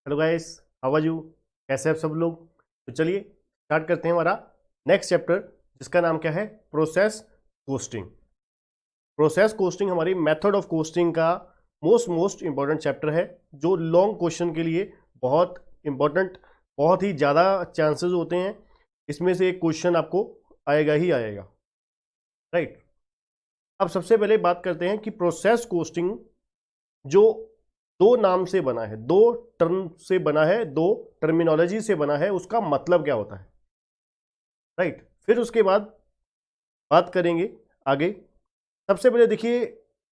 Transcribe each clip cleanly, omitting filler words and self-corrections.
Hello guys, how are you? कैसे हैं आप सब लोग? तो चलिए स्टार्ट करते हैं हमारा नेक्स्ट चैप्टर, जिसका नाम क्या है? Process costing. प्रोसेस कोस्टिंग हमारी मेथड ऑफ कोस्टिंग का मोस्ट इंपॉर्टेंट चैप्टर है, जो लॉन्ग क्वेश्चन के लिए बहुत इंपॉर्टेंट, बहुत ही ज़्यादा चांसेस होते हैं इसमें से एक क्वेश्चन आपको आएगा ही आएगा, राइट? अब सबसे पहले बात करते हैं कि प्रोसेस कोस्टिंग जो दो नाम से बना है, दो टर्म से बना है, दो टर्मिनोलॉजी से बना है, उसका मतलब क्या होता है, राइट? फिर उसके बाद बात करेंगे आगे। सबसे पहले देखिए,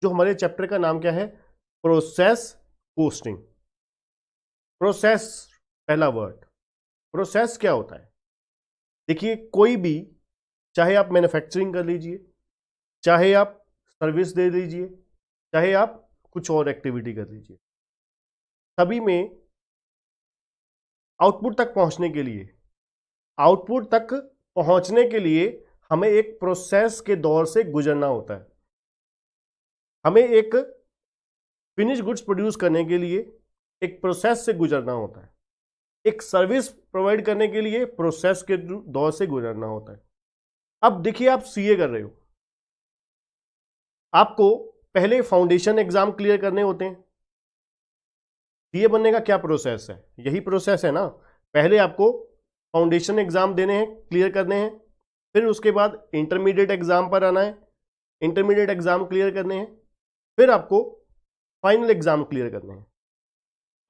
जो हमारे चैप्टर का नाम क्या है? Process costing. प्रोसेस, पहला वर्ड प्रोसेस क्या होता है? देखिए, कोई भी, चाहे आप मैन्युफैक्चरिंग कर लीजिए, चाहे आप सर्विस दे दीजिए, चाहे आप कुछ और एक्टिविटी कर लीजिए, सभी में आउटपुट तक पहुंचने के लिए, आउटपुट तक पहुंचने के लिए हमें एक प्रोसेस के दौर से गुजरना होता है। हमें एक फिनिश गुड्स प्रोड्यूस करने के लिए एक प्रोसेस से गुजरना होता है। एक सर्विस प्रोवाइड करने के लिए प्रोसेस के दौर से गुजरना होता है। अब देखिए, आप सीए कर रहे हो, आपको पहले फाउंडेशन एग्जाम क्लियर करने होते हैं। सीए बनने का क्या प्रोसेस है? यही प्रोसेस है ना। पहले आपको फाउंडेशन एग्जाम देने हैं, क्लियर करने हैं, फिर उसके बाद इंटरमीडिएट एग्जाम पर आना है, इंटरमीडिएट एग्जाम क्लियर करने हैं, फिर आपको फाइनल एग्जाम क्लियर करने हैं,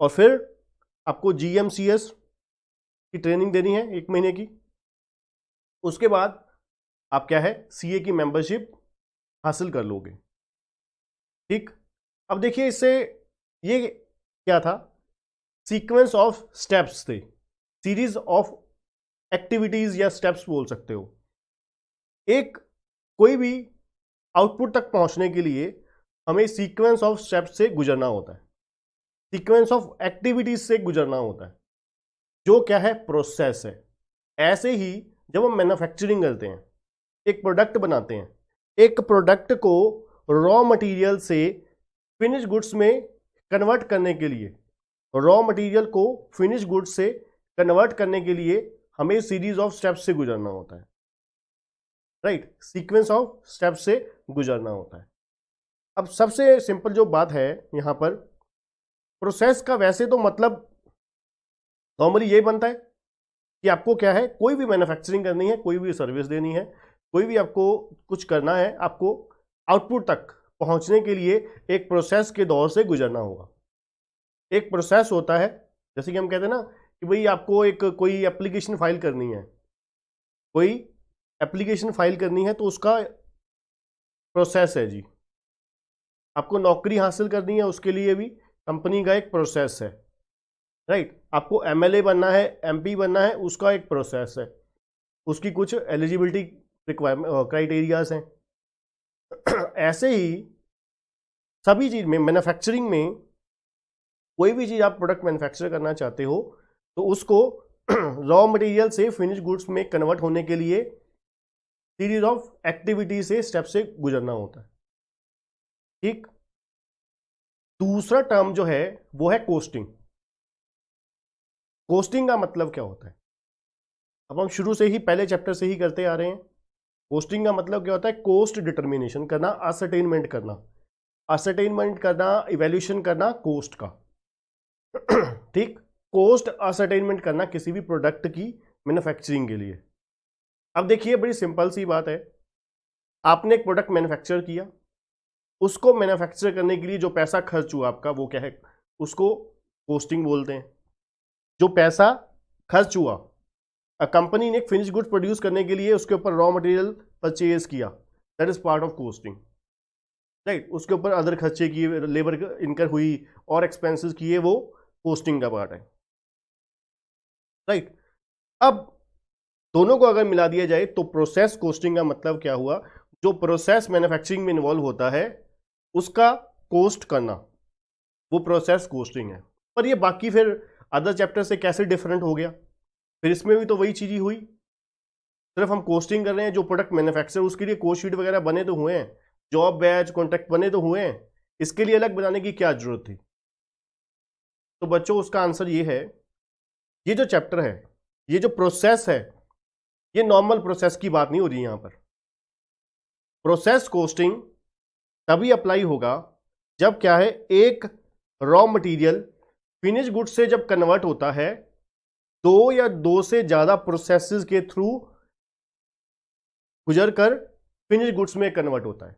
और फिर आपको जीएमसीएस की ट्रेनिंग देनी है 1 महीने की। उसके बाद आप क्या है, सीए की मेंबरशिप हासिल कर लोगे। ठीक, अब देखिए, इससे ये क्या था? सीक्वेंस ऑफ स्टेप्स थे, सीरीज ऑफ एक्टिविटीज या स्टेप्स बोल सकते हो। एक कोई भी आउटपुट तक पहुंचने के लिए हमें सीक्वेंस ऑफ स्टेप्स से गुजरना होता है, सीक्वेंस ऑफ एक्टिविटीज से गुजरना होता है, जो क्या है? प्रोसेस है। ऐसे ही जब हम मैन्युफैक्चरिंग करते हैं, एक प्रोडक्ट बनाते हैं, एक प्रोडक्ट को रॉ मटेरियल से फिनिश गुड्स में कन्वर्ट करने के लिए, रॉ मटेरियल को फिनिश गुड्स से कन्वर्ट करने के लिए हमें सीरीज ऑफ स्टेप्स से गुजरना होता है, राइट? सीक्वेंस ऑफ स्टेप्स से गुजरना होता है। अब सबसे सिंपल जो बात है यहां पर, प्रोसेस का वैसे तो मतलब नॉर्मली यही बनता है कि आपको क्या है, कोई भी मैन्युफैक्चरिंग करनी है, कोई भी सर्विस देनी है, कोई भी आपको कुछ करना है, आपको आउटपुट तक पहुंचने के लिए एक प्रोसेस के दौर से गुजरना होगा। एक प्रोसेस होता है, जैसे कि हम कहते हैं ना कि भाई आपको एक कोई एप्लीकेशन फाइल करनी है, कोई एप्लीकेशन फाइल करनी है, तो उसका प्रोसेस है जी। आपको नौकरी हासिल करनी है, उसके लिए भी कंपनी का एक प्रोसेस है, राइट? आपको एमएलए बनना है, एमपी बनना है, उसका एक प्रोसेस है, उसकी कुछ एलिजिबिलिटी रिक्वायरमेंट क्राइटेरियाज हैं। ऐसे ही सभी चीज में, मैन्युफैक्चरिंग में कोई भी चीज आप प्रोडक्ट मैन्युफैक्चर करना चाहते हो, तो उसको रॉ मटेरियल से फिनिश गुड्स में कन्वर्ट होने के लिए सीरीज ऑफ एक्टिविटी से, स्टेप से गुजरना होता है। ठीक, दूसरा टर्म जो है वो है कोस्टिंग। कोस्टिंग का मतलब क्या होता है? अब हम शुरू से ही, पहले चैप्टर से ही करते आ रहे हैं। कोस्टिंग का मतलब क्या होता है? कोस्ट डिटर्मिनेशन करना, असरटेनमेंट करना, असरटेनमेंट करना, इवैल्यूएशन करना कोस्ट का। ठीक, कोस्ट असरटेनमेंट करना किसी भी प्रोडक्ट की मैन्युफैक्चरिंग के लिए। अब देखिए, बड़ी सिंपल सी बात है, आपने एक प्रोडक्ट मैन्युफैक्चर किया, उसको मैन्युफैक्चर करने के लिए जो पैसा खर्च हुआ आपका, वो क्या है? उसको कोस्टिंग बोलते हैं। जो पैसा खर्च हुआ, कंपनी ने एक फिनिश गुड्स प्रोड्यूस करने के लिए उसके ऊपर रॉ मटेरियल परचेज किया, that is part of costing, right? उसके ऊपर अदर खर्चे किए, लेबर इनकर हुई और एक्सपेंसेस किए, वो कोस्टिंग का पार्ट है, राइट? अब दोनों को अगर मिला दिया जाए तो प्रोसेस कोस्टिंग का मतलब क्या हुआ? जो प्रोसेस मैन्युफैक्चरिंग में इन्वॉल्व होता है उसका कोस्ट करना, वो प्रोसेस कोस्टिंग है। पर ये बाकी फिर अदर चैप्टर से कैसे डिफरेंट हो गया? फिर इसमें भी तो वही चीज ही हुई, सिर्फ हम कोस्टिंग कर रहे हैं। जो प्रोडक्ट मैन्युफैक्चर, उसके लिए कोस्ट शीट वगैरह बने तो हुए हैं, जॉब बैच कॉन्ट्रैक्ट बने तो हुए हैं, इसके लिए अलग बनाने की क्या जरूरत थी? तो बच्चों उसका आंसर ये है, ये जो चैप्टर है, ये जो प्रोसेस है, ये नॉर्मल प्रोसेस की बात नहीं हो रही यहां पर। प्रोसेस कॉस्टिंग तभी अप्लाई होगा जब क्या है, एक रॉ मटेरियल फिनिश गुड्स से जब कन्वर्ट होता है, दो या दो से ज्यादा प्रोसेसेस के थ्रू गुजर कर फिनिश गुड्स में कन्वर्ट होता है।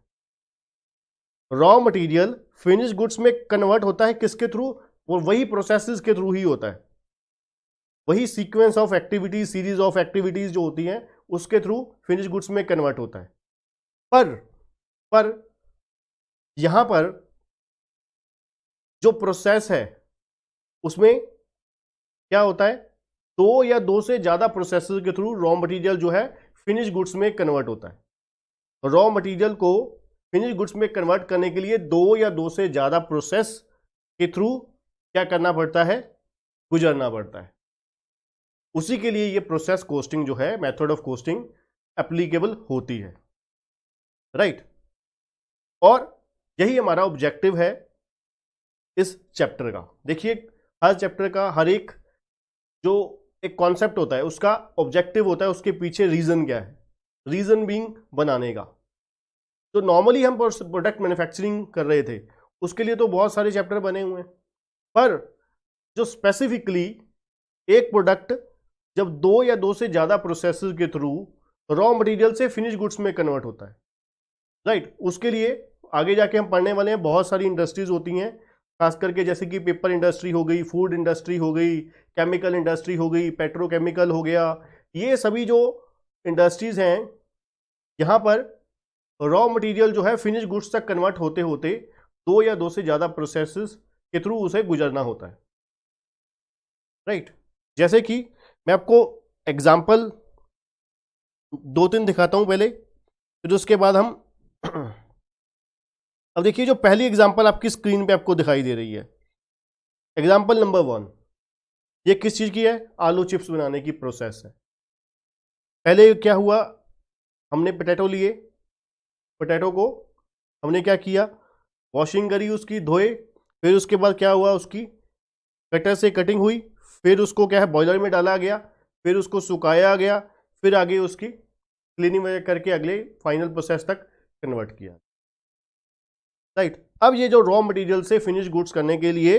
रॉ मटेरियल फिनिश गुड्स में कन्वर्ट होता है किसके थ्रू? वो वही प्रोसेसेस के थ्रू ही होता है, वही sequence of activities, series of activities जो होती हैं उसके थ्रू फिनिश गुड्स में कन्वर्ट होता है। पर यहां पर जो प्रोसेस है उसमें क्या होता है, दो या दो से ज्यादा प्रोसेसेस के थ्रू रॉ मटेरियल जो है फिनिश गुड्स में कन्वर्ट होता है। रॉ मटेरियल को फिनिश गुड्स में कन्वर्ट करने के लिए दो या दो से ज्यादा प्रोसेस के थ्रू क्या करना पड़ता है, गुजरना पड़ता है। उसी के लिए ये प्रोसेस कॉस्टिंग जो है, मेथड ऑफ कॉस्टिंग एप्लीकेबल होती है, राइट। और यही हमारा ऑब्जेक्टिव है इस चैप्टर का। देखिए, हर चैप्टर का हर एक जो एक कॉन्सेप्ट होता है उसका ऑब्जेक्टिव होता है, उसके पीछे रीजन क्या है, रीजन बीइंग बनाने का। तो नॉर्मली हम प्रोडक्ट मैन्युफैक्चरिंग कर रहे थे, उसके लिए तो बहुत सारे चैप्टर बने हुए हैं, पर जो स्पेसिफिकली एक प्रोडक्ट जब दो या दो से ज्यादा प्रोसेसेस के थ्रू रॉ मटेरियल से फिनिश गुड्स में कन्वर्ट होता है, राइट, उसके लिए आगे जाके हम पढ़ने वाले हैं। बहुत सारी इंडस्ट्रीज होती हैं, खास करके जैसे कि पेपर इंडस्ट्री हो गई, फूड इंडस्ट्री हो गई, केमिकल इंडस्ट्री हो गई, पेट्रोकेमिकल हो गया। ये सभी जो इंडस्ट्रीज हैं, यहाँ पर रॉ मटेरियल जो है फिनिश गुड्स तक कन्वर्ट होते होते दो या दो से ज्यादा प्रोसेसेस के थ्रू उसे गुजरना होता है, राइट। जैसे कि मैं आपको एग्जाम्पल दो तीन दिखाता हूं पहले, फिर उसके बाद हम अब देखिए, जो पहली एग्जाम्पल आपकी स्क्रीन पे आपको दिखाई दे रही है, एग्जाम्पल नंबर 1, ये किस चीज की है? आलू चिप्स बनाने की प्रोसेस है। पहले क्या हुआ, हमने पोटैटो लिए, पोटैटो को हमने क्या किया, वॉशिंग करी, उसकी धोए, फिर उसके बाद क्या हुआ, उसकी कटर से कटिंग हुई, फिर उसको क्या है बॉयलर में डाला गया, फिर उसको सुखाया गया, फिर आगे उसकी क्लीनिंग वगैरह करके अगले फाइनल प्रोसेस तक कन्वर्ट किया, राइट। अब ये जो रॉ मटेरियल से फिनिश गुड्स करने के लिए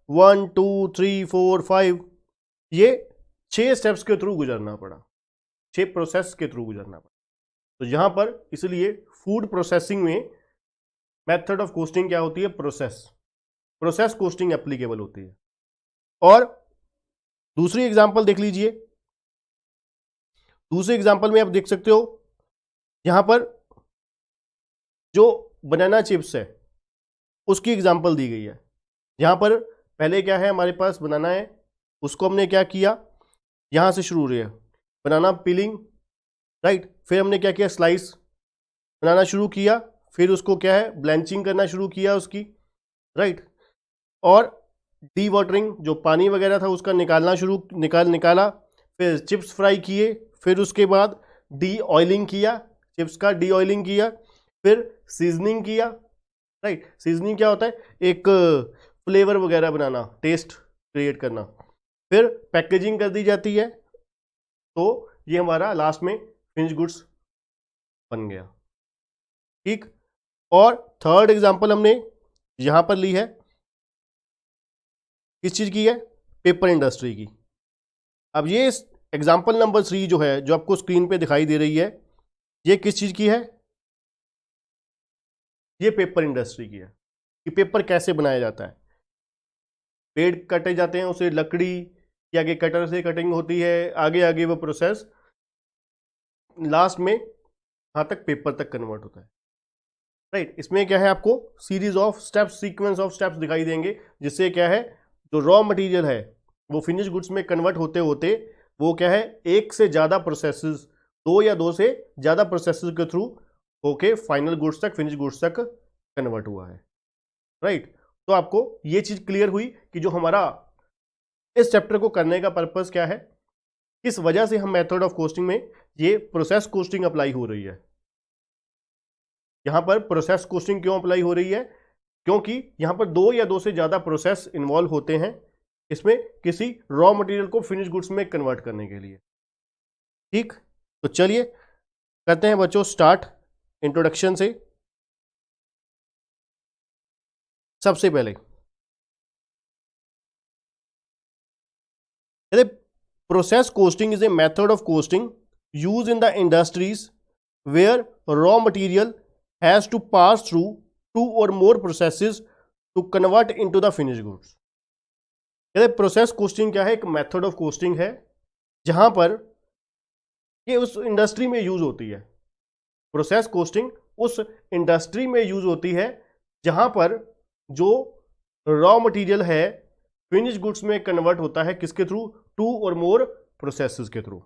1 2 3 4 5 ये 6 स्टेप्स के थ्रू गुजरना पड़ा, 6 प्रोसेस के थ्रू गुजरना पड़ा। तो यहां पर इसलिए फूड प्रोसेसिंग में मेथड ऑफ कॉस्टिंग क्या होती है? प्रोसेस कॉस्टिंग एप्लीकेबल होती है। और दूसरी एग्जांपल देख लीजिए, दूसरे एग्जांपल में आप देख सकते हो, यहां पर जो बनाना चिप्स है उसकी एग्जांपल दी गई है। यहां पर पहले क्या है, हमारे पास बनाना है, उसको हमने क्या किया, यहां से शुरू हो रही है बनाना पीलिंग, राइट। फिर हमने क्या किया, स्लाइस बनाना शुरू किया, फिर उसको क्या है ब्लैंचिंग करना शुरू किया उसकी, राइट। और डी वाटरिंग, जो पानी वगैरह था उसका निकाला, फिर चिप्स फ्राई किए, फिर उसके बाद डी ऑयलिंग किया, चिप्स का डी ऑयलिंग किया, फिर सीजनिंग किया, राइट। सीजनिंग क्या होता है? एक फ्लेवर वगैरह बनाना, टेस्ट क्रिएट करना, फिर पैकेजिंग कर दी जाती है। तो ये हमारा लास्ट में फिनिश गुड्स बन गया, ठीक। और थर्ड एग्जांपल हमने यहां पर ली है, किस चीज की है? पेपर इंडस्ट्री की। अब ये एग्जांपल नंबर 3 जो है, जो आपको स्क्रीन पे दिखाई दे रही है, ये किस चीज की है? ये पेपर इंडस्ट्री की है कि पेपर कैसे बनाया जाता है। पेड़ काटे जाते हैं, उसे लकड़ी के आगे कटर से कटिंग होती है, आगे आगे वो प्रोसेस लास्ट में यहां तक पेपर तक कन्वर्ट होता है, राइट। इसमें क्या है, आपको series of steps, sequence of steps दिखाई देंगे, जिससे क्या है जो रॉ मटेरियल है वो फिनिश गुड्स में कन्वर्ट होते होते वो क्या है एक से ज्यादा प्रोसेसेस, दो या दो से ज्यादा प्रोसेसेस के थ्रू होके फाइनल गुड्स तक, फिनिश गुड्स तक कन्वर्ट हुआ है, राइट। तो आपको ये चीज क्लियर हुई कि जो हमारा इस चैप्टर को करने का पर्पस क्या है, किस वजह से हम मेथड ऑफ कॉस्टिंग में ये प्रोसेस कॉस्टिंग अप्लाई हो रही है। यहां पर प्रोसेस कॉस्टिंग क्यों अप्लाई हो रही है? क्योंकि यहां पर दो या दो से ज्यादा प्रोसेस इन्वॉल्व होते हैं इसमें किसी रॉ मटेरियल को फिनिश गुड्स में कन्वर्ट करने के लिए। ठीक, तो चलिए करते हैं बच्चों स्टार्ट इंट्रोडक्शन से। सबसे पहले process costing is a method of costing use in the industries where raw material has to pass through 2 और more processes to convert into the finish goods. Process costing क्या है? एक मेथड ऑफ कोस्टिंग है जहां पर ये उस industry में यूज होती है। प्रोसेस कोस्टिंग उस इंडस्ट्री में यूज होती है जहां पर जो रॉ मटेरियल है फिनिश गुड्स में कन्वर्ट होता है किसके थ्रू? 2 और मोर प्रोसेसेस के through.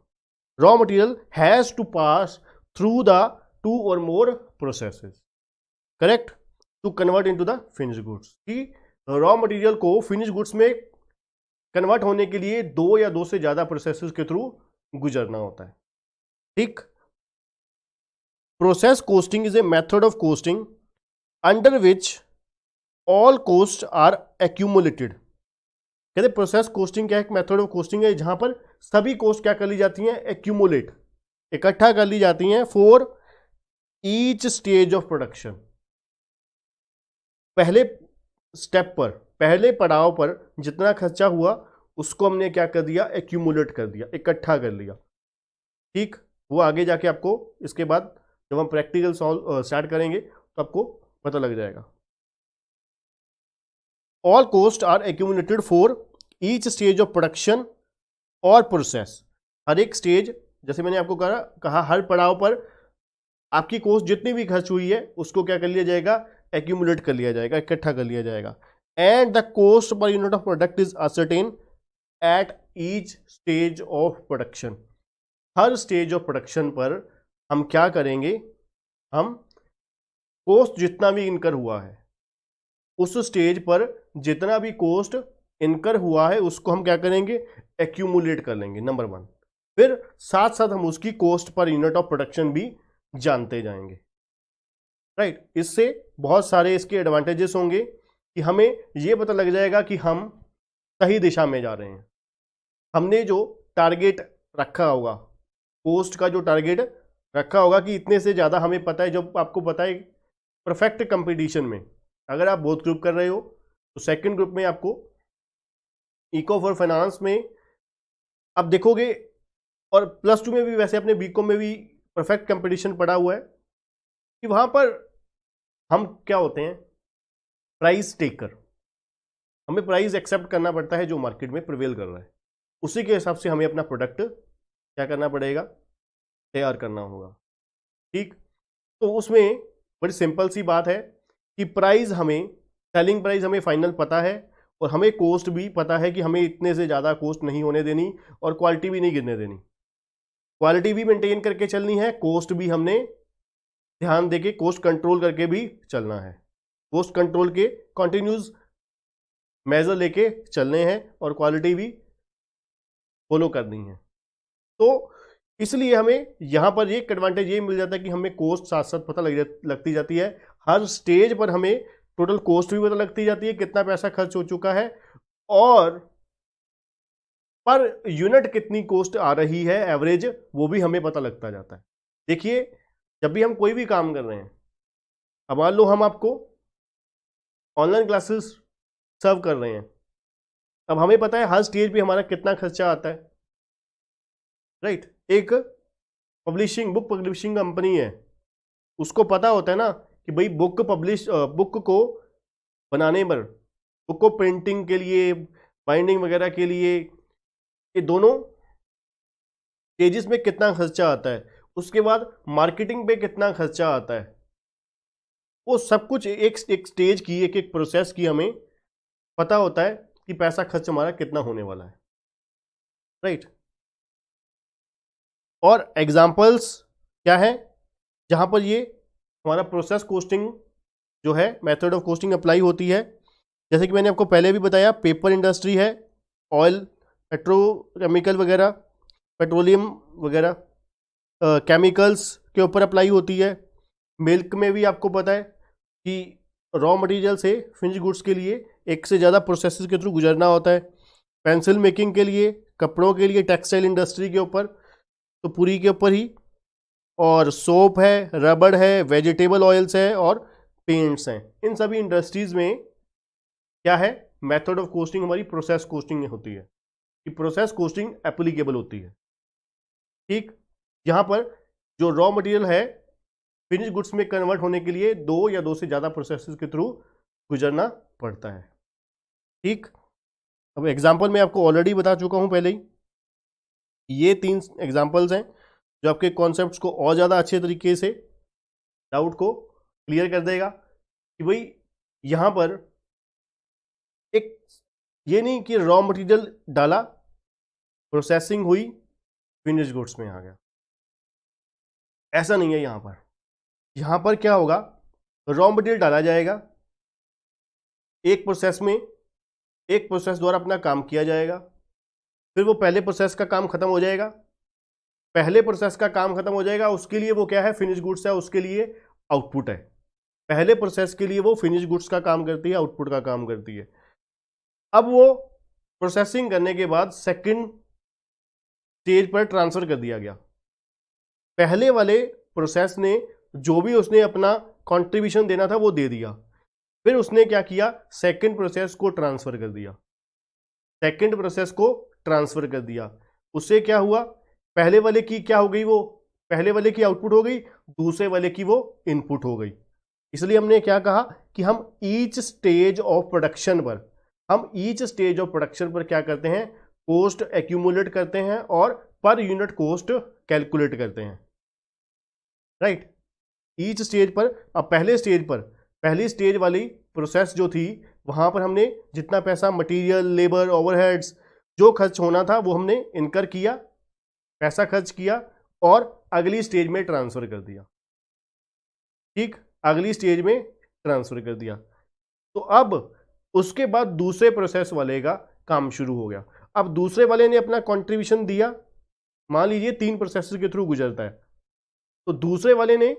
Raw material has to pass through the 2 और more processes, correct, to convert into the finish goods. कि रॉ मटेरियल को फिनिश गुड्स में कन्वर्ट होने के लिए 2 या 2 से ज्यादा प्रोसेसेस के थ्रू गुजरना होता है। ठीक, process costing is a method of costing under which all cost are accumulated. कहते प्रोसेस कोस्टिंग क्या है? एक मेथड ऑफ कोस्टिंग है जहां पर सभी कोस्ट क्या कर ली जाती हैं? एक्यूमुलेट, इकट्ठा कर ली जाती हैं for each stage of production. पहले स्टेप पर, पहले पड़ाव पर जितना खर्चा हुआ उसको हमने क्या कर दिया? एक्यूमुलेट कर दिया, इकट्ठा कर लिया। ठीक, वो आगे जाके आपको इसके बाद जब हम प्रैक्टिकल सॉल्व स्टार्ट करेंगे तो आपको पता लग जाएगा। All cost are accumulated for each stage of production और प्रोसेस। हर एक स्टेज, जैसे मैंने आपको कहा हर पड़ाव पर आपकी कोस्ट जितनी भी खर्च हुई है उसको क्या कर लिया जाएगा? एक्यूमुलेट कर लिया जाएगा, इकट्ठा कर लिया जाएगा। And the cost per unit of product is ascertain at each stage of production. हर स्टेज ऑफ प्रोडक्शन पर हम क्या करेंगे? हम कोस्ट जितना भी इनकर हुआ है उस स्टेज पर जितना भी कोस्ट इनकर हुआ है उसको हम क्या करेंगे? एक्यूमुलेट कर लेंगे, नंबर 1। फिर साथ साथ हम उसकी coast per unit of production भी जानते जाएंगे, राइट। इससे बहुत सारे इसके एडवांटेजेस होंगे कि हमें यह पता लग जाएगा कि हम सही दिशा में जा रहे हैं। हमने जो टारगेट रखा होगा, कोस्ट का जो टारगेट रखा होगा कि इतने से ज़्यादा हमें पता है। जब आपको पता है परफेक्ट कंपटीशन में अगर आप बोथ ग्रुप कर रहे हो तो सेकंड ग्रुप में आपको इको फॉर फाइनेंस में आप देखोगे, और +2 में भी वैसे अपने बीकॉम में भी परफेक्ट कंपटीशन पड़ा हुआ है कि वहाँ पर हम क्या होते हैं? Price taker. हमें प्राइस एक्सेप्ट करना पड़ता है जो मार्केट में प्रिवेल कर रहा है, उसी के हिसाब से हमें अपना प्रोडक्ट क्या करना पड़ेगा? तैयार करना होगा। ठीक, तो उसमें बड़ी सिंपल सी बात है कि प्राइस हमें, सेलिंग प्राइस हमें फाइनल पता है और हमें कोस्ट भी पता है कि हमें इतने से ज़्यादा कोस्ट नहीं होने देनी और क्वालिटी भी नहीं गिरने देनी। क्वालिटी भी मेंटेन करके चलनी है, कोस्ट भी हमने ध्यान देके कोस्ट कंट्रोल करके भी चलना है। कोस्ट कंट्रोल के कॉन्टिन्यूस मेजर लेके चलने हैं और क्वालिटी भी फॉलो करनी है। तो इसलिए हमें यहाँ पर एक एडवांटेज ये मिल जाता है कि हमें कोस्ट साथ साथ पता लगती जाती है। हर स्टेज पर हमें टोटल कोस्ट भी पता लगती जाती है, कितना पैसा खर्च हो चुका है और पर यूनिट कितनी कोस्ट आ रही है एवरेज, वो भी हमें पता लगता जाता है। देखिए, जब भी हम कोई भी काम कर रहे हैं, अब मान लो हम आपको ऑनलाइन क्लासेस सर्व कर रहे हैं, अब हमें पता है हर स्टेज पे हमारा कितना खर्चा आता है, राइट। एक बुक पब्लिशिंग कंपनी है, उसको पता होता है ना कि भाई बुक को बनाने पर, बुक को प्रिंटिंग के लिए, बाइंडिंग वगैरह के लिए, ये दोनों स्टेजेस में कितना खर्चा आता है, उसके बाद मार्केटिंग पे कितना खर्चा आता है, वो सब कुछ एक स्टेज की, एक प्रोसेस की हमें पता होता है कि पैसा खर्च हमारा कितना होने वाला है, राइट। और एग्जाम्पल्स क्या है जहां पर ये हमारा प्रोसेस कोस्टिंग जो है, मेथड ऑफ कोस्टिंग अप्लाई होती है। जैसे कि मैंने आपको पहले भी बताया, पेपर इंडस्ट्री है, ऑयल, पेट्रोकेमिकल वगैरह, पेट्रोलियम वगैरह, केमिकल्स के ऊपर अप्लाई होती है। मिल्क में भी आपको पता है कि रॉ मटेरियल से फिनिश गुड्स के लिए एक से ज़्यादा प्रोसेसेस के थ्रू गुजरना होता है। पेंसिल मेकिंग के लिए, कपड़ों के लिए, टेक्सटाइल इंडस्ट्री के ऊपर, तो पूरी के ऊपर ही, और सोप है, रबड़ है, वेजिटेबल ऑयल्स है और पेंट्स हैं। इन सभी इंडस्ट्रीज में क्या है, मेथड ऑफ कॉस्टिंग हमारी प्रोसेस कॉस्टिंग होती है, कि प्रोसेस कॉस्टिंग एप्लीकेबल होती है। ठीक, यहां पर जो रॉ मटेरियल है फिनिश गुड्स में कन्वर्ट होने के लिए 2 या 2 से ज्यादा प्रोसेसेस के थ्रू गुजरना पड़ता है। ठीक, अब एग्जांपल मैं आपको ऑलरेडी बता चुका हूं पहले ही, ये 3 एग्जांपल्स हैं जो आपके कॉन्सेप्ट्स को और ज़्यादा अच्छे तरीके से, डाउट को क्लियर कर देगा कि भाई यहाँ पर एक ये नहीं कि रॉ मटेरियल डाला, प्रोसेसिंग हुई, फिनिश गुड्स में आ गया, ऐसा नहीं है। यहाँ पर क्या होगा, रॉ मटेरियल डाला जाएगा, एक प्रोसेस में, एक प्रोसेस द्वारा अपना काम किया जाएगा, फिर वो पहले प्रोसेस का काम खत्म हो जाएगा, पहले प्रोसेस का काम खत्म हो जाएगा, उसके लिए वो क्या है, फिनिश गुड्स है, उसके लिए आउटपुट है। पहले प्रोसेस के लिए वो फिनिश गुड्स का काम करती है, आउटपुट का काम करती है। अब वो प्रोसेसिंग करने के बाद सेकंड स्टेज पर ट्रांसफर कर दिया गया। पहले वाले प्रोसेस ने जो भी उसने अपना कंट्रीब्यूशन देना था वो दे दिया, फिर उसने क्या किया, सेकंड प्रोसेस को ट्रांसफर कर दिया, सेकंड प्रोसेस को ट्रांसफर कर दिया। उससे क्या हुआ, पहले वाले की क्या हो गई, वो पहले वाले की आउटपुट हो गई, दूसरे वाले की वो इनपुट हो गई। इसलिए हमने क्या कहा कि हम ईच स्टेज ऑफ प्रोडक्शन पर क्या करते हैं, कॉस्ट एक्यूमुलेट करते हैं और पर यूनिट कॉस्ट कैलकुलेट करते हैं। राइट, ईच स्टेज पर, अब पहली स्टेज वाली प्रोसेस जो थी, वहां पर हमने जितना पैसा मटेरियल, लेबर, ओवरहेड्स जो खर्च होना था वो हमने इनकर किया, पैसा खर्च किया और अगली स्टेज में ट्रांसफर कर दिया। ठीक, अगली स्टेज में ट्रांसफर कर दिया। तो अब उसके बाद दूसरे प्रोसेस वाले का काम शुरू हो गया। अब दूसरे वाले ने अपना कंट्रीब्यूशन दिया, मान लीजिए 3 प्रोसेस के थ्रू गुजरता है, तो दूसरे वाले ने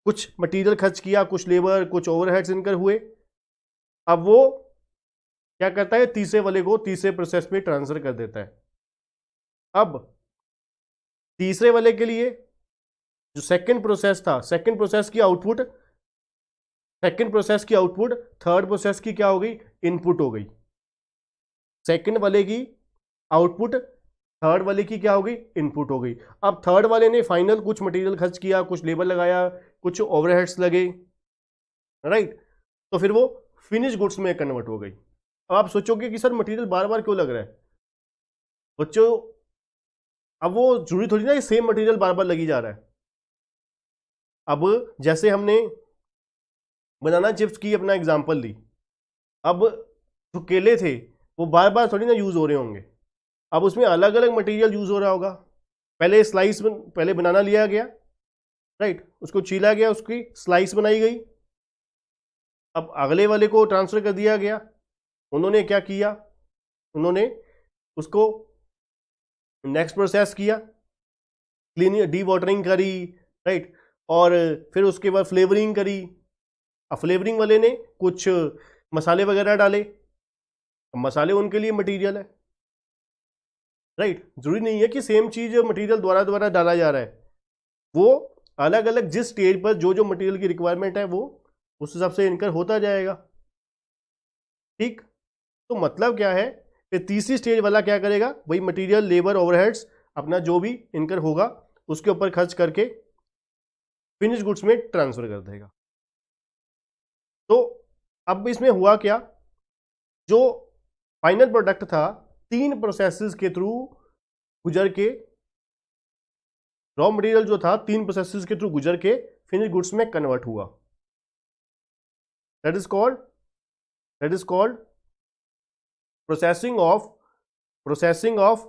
कुछ मटेरियल खर्च किया, कुछ लेबर, कुछ ओवरहेड्स इनकर हुए। अब वो क्या करता है, तीसरे वाले को तीसरे प्रोसेस में ट्रांसफर कर देता है। अब तीसरे वाले के लिए जो सेकंड प्रोसेस था, सेकंड प्रोसेस की आउटपुट थर्ड प्रोसेस की क्या हो गई, इनपुट हो गई। सेकंड वाले की आउटपुट थर्ड वाले की क्या हो गई, इनपुट हो गई। अब थर्ड वाले ने फाइनल कुछ मटेरियल खर्च किया, कुछ लेबर लगाया, कुछ ओवरहेड्स लगे, राइट, तो फिर वो फिनिश गुड्स में कन्वर्ट हो गई। अब आप सोचोगे कि सर मटेरियल बार बार क्यों लग रहा है बच्चों, अब वो जरूरी थोड़ी ना सेम मटेरियल बार बार लगी जा रहा है। अब जैसे हमने बनाना चिप्स की अपना एग्जांपल ली, अब जो केले थे वो बार बार थोड़ी ना यूज हो रहे होंगे, अब उसमें अलग अलग मटेरियल यूज हो रहा होगा। पहले बनाना लिया गया, राइट, उसको छीला गया, उसकी स्लाइस बनाई गई, अब अगले वाले को ट्रांसफर कर दिया गया। उन्होंने क्या किया, उन्होंने उसको नेक्स्ट प्रोसेस किया, क्लीन डी वाटरिंग करी, राइट, और फिर उसके बाद फ्लेवरिंग करी। अब फ्लेवरिंग वाले ने कुछ मसाले वगैरह डाले, अब मसाले उनके लिए मटेरियल है, राइट, जरूरी नहीं है कि सेम चीज मटेरियल द्वारा डाला जा रहा है, वो अलग अलग जिस स्टेज पर जो जो मटेरियल की रिक्वायरमेंट है वो उस हिसाब से इनकर होता जाएगा। ठीक, तो मतलब क्या है, फिर तीसरी स्टेज वाला क्या करेगा, वही मटेरियल, लेबर, ओवरहेड्स अपना जो भी इनकर होगा उसके ऊपर खर्च करके फिनिश गुड्स में ट्रांसफर कर देगा। तो अब इसमें हुआ क्या, जो फाइनल प्रोडक्ट था 3 प्रोसेसेस के थ्रू गुजर के, रॉ मटेरियल जो था 3 प्रोसेसेस के थ्रू गुजर के फिनिश गुड्स में कन्वर्ट हुआ। That is called processing of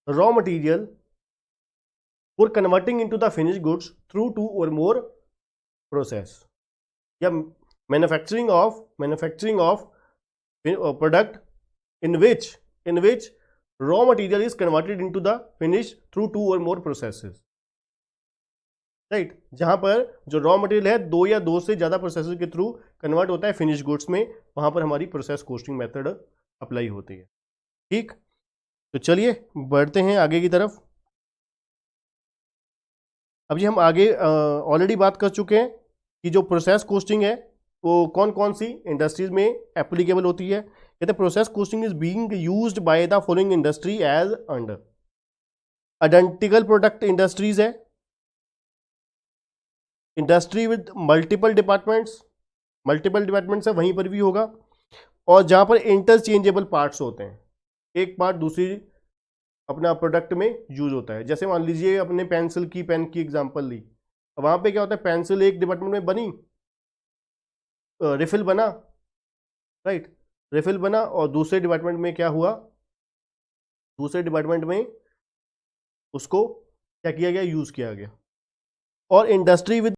raw material for converting into the finished goods through 2 or more process, या manufacturing of product in which raw material is converted into the finish through 2 or more processes, right, जहां पर जो raw material है 2 या 2 से ज्यादा processes के through convert होता है फिनिश गुड्स में, वहां पर हमारी प्रोसेस कॉस्टिंग मेथड अप्लाई होती है। ठीक, तो चलिए बढ़ते हैं आगे की तरफ। अब जी हम आगे ऑलरेडी बात कर चुके हैं कि जो प्रोसेस कोस्टिंग है वो कौन कौन सी इंडस्ट्रीज में एप्लीकेबल होती है। कहते हैं process costing is being used by the following industry as under. Identical product industries है, इंडस्ट्री विद मल्टीपल डिपार्टमेंट्स है वहीं पर भी होगा, और जहां पर इंटरचेंजेबल पार्ट्स होते हैं, एक पार्ट दूसरी अपना प्रोडक्ट में यूज होता है। जैसे मान लीजिए अपने पेंसिल की पेन की एग्जांपल ली, वहां पे क्या होता है, पेंसिल एक डिपार्टमेंट में बनी, रिफिल बना, राइट, रिफिल बना, और दूसरे डिपार्टमेंट में क्या हुआ, दूसरे डिपार्टमेंट में उसको क्या किया गया, यूज किया गया। और इंडस्ट्री विद